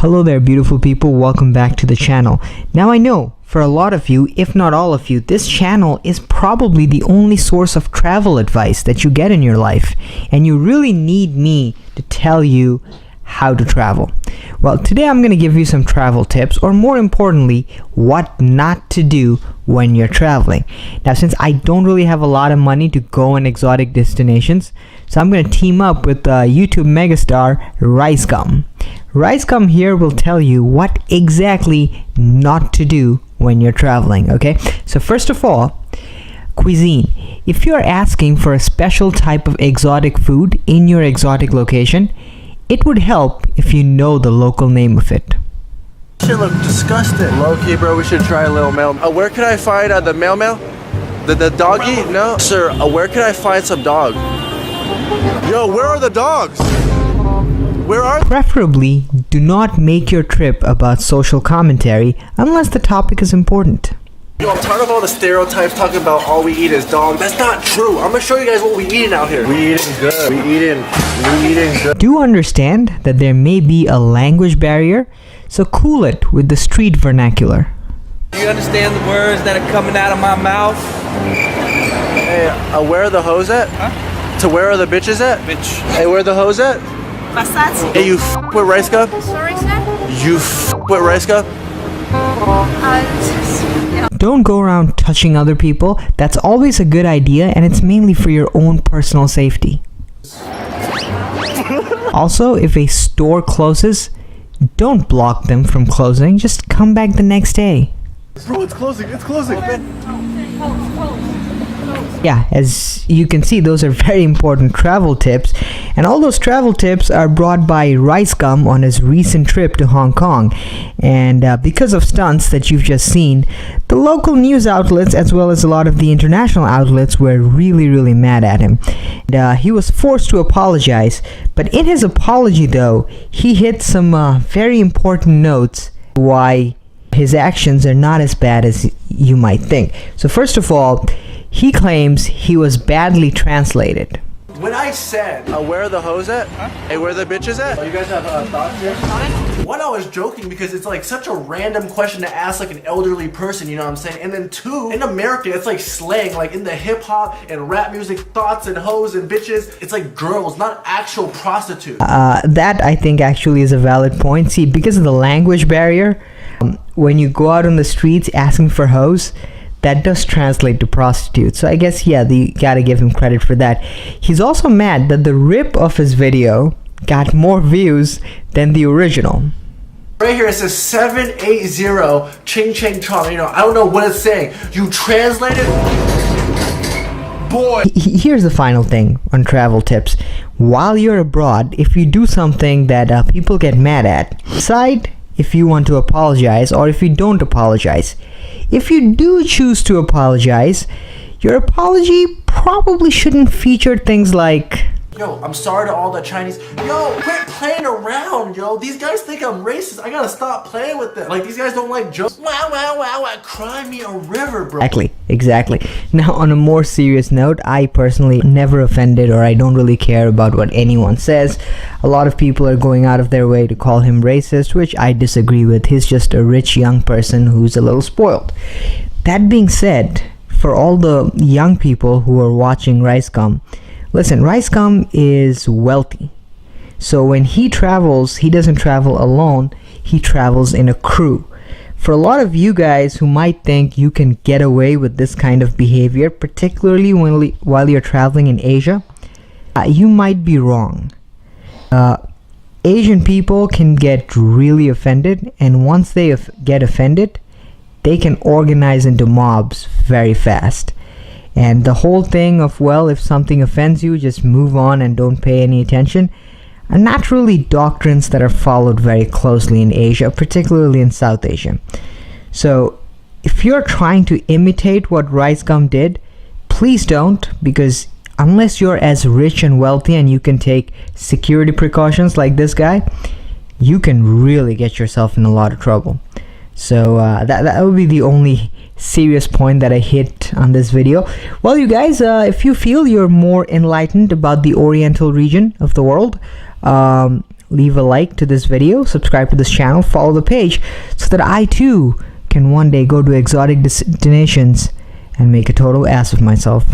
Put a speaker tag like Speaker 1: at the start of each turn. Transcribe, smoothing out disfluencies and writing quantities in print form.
Speaker 1: Hello there, beautiful people. Welcome back to the channel. Now I know for a lot of you, if not all of you, this channel is probably the only source of travel advice that you get in your life, and you really need me to tell you how to travel. Well, today I'm going to give you some travel tips, or more importantly, what not to do when you're traveling. Now, since I don't really have a lot of money to go on exotic destinations, so I'm going to team up with YouTube megastar Rice Gum. Rice Gum here will tell you what exactly not to do when you're traveling, okay? So first of all, cuisine. If you're asking for a special type of exotic food in your exotic location, it would help if you know the local name of it.
Speaker 2: Shit look disgusting. Low-key, bro, we should try a little mail. Where can I find the mail? The doggy? No? Sir, where can I find some dog? Yo, where are the dogs? Where are they?
Speaker 1: Preferably, do not make your trip about social commentary unless the topic is important.
Speaker 2: Yo, I'm tired of all the stereotypes talking about all we eat is dog. That's not true. I'm gonna show you guys what we eating out here. We eating good. We eating good.
Speaker 1: Do understand that there may be a language barrier, so cool it with the street vernacular.
Speaker 3: Do you understand the words that are coming out of my mouth?
Speaker 2: Hey, where are the hoes at?
Speaker 3: Huh?
Speaker 2: To where are the bitches at?
Speaker 3: Bitch.
Speaker 2: Hey, where are the hoes at?
Speaker 4: Passats?
Speaker 2: Hey, you with Rice Gum?
Speaker 4: Sorry, sir?
Speaker 2: You with Rice Gum?
Speaker 4: Yeah.
Speaker 1: Don't go around touching other people. That's always a good idea, and it's mainly for your own personal safety. Also, if a store closes, don't block them from closing. Just come back the next day.
Speaker 2: Bro, it's closing. It's closing.
Speaker 1: Yeah, as you can see, those are very important travel tips, and all those travel tips are brought by Rice Gum on his recent trip to Hong Kong. And because of stunts that you've just seen, the local news outlets as well as a lot of the international outlets were really mad at him. And, he was forced to apologize, but in his apology though, he hit some very important notes why his actions are not as bad as you might think. So first of all, he claims he was badly translated.
Speaker 2: When I said, where are the hoes at? Huh? Hey, where are the bitches at? You guys have thoughts here? One, I was joking because it's like such a random question to ask like an elderly person, you know what I'm saying? And then two, in America, it's like slang, like in the hip hop and rap music, thoughts and hoes and bitches, it's like girls, not actual prostitutes.
Speaker 1: That I think actually is a valid point. See, because of the language barrier, when you go out on the streets asking for hoes, that does translate to prostitutes. So I guess, yeah, you gotta give him credit for that. He's also mad that the rip of his video got more views than the original.
Speaker 2: Right here it says 780 ching ching chong. You know, I don't know what it's saying. You translate it? Boy.
Speaker 1: Here's the final thing on travel tips. While you're abroad, if you do something that people get mad at, decide if you want to apologize or if you don't apologize. If you do choose to apologize, your apology probably shouldn't feature things like,
Speaker 2: yo, I'm sorry to all the Chinese. Yo, quit playing around, yo. These guys think I'm racist. I gotta stop playing with them. Like, these guys don't like jokes. Wow. Cry me a river, bro.
Speaker 1: Exactly. Now, on a more serious note, I personally never offended, or I don't really care about what anyone says. A lot of people are going out of their way to call him racist, which I disagree with. He's just a rich young person who's a little spoiled. That being said, for all the young people who are watching Rice Gum, listen, Rice Gum is wealthy. So when he travels, he doesn't travel alone, he travels in a crew. For a lot of you guys who might think you can get away with this kind of behavior, particularly while you're traveling in Asia, you might be wrong. Asian people can get really offended, and once they get offended, they can organize into mobs very fast. And the whole thing of, well, if something offends you, just move on and don't pay any attention, are not really doctrines that are followed very closely in Asia, particularly in South Asia. So if you're trying to imitate what Rice Gum did, please don't, because unless you're as rich and wealthy and you can take security precautions like this guy, you can really get yourself in a lot of trouble. So that would be the only serious point that I hit on this video. Well, you guys, if you feel you're more enlightened about the Oriental region of the world, leave a like to this video, subscribe to this channel, follow the page so that I too can one day go to exotic destinations and make a total ass of myself.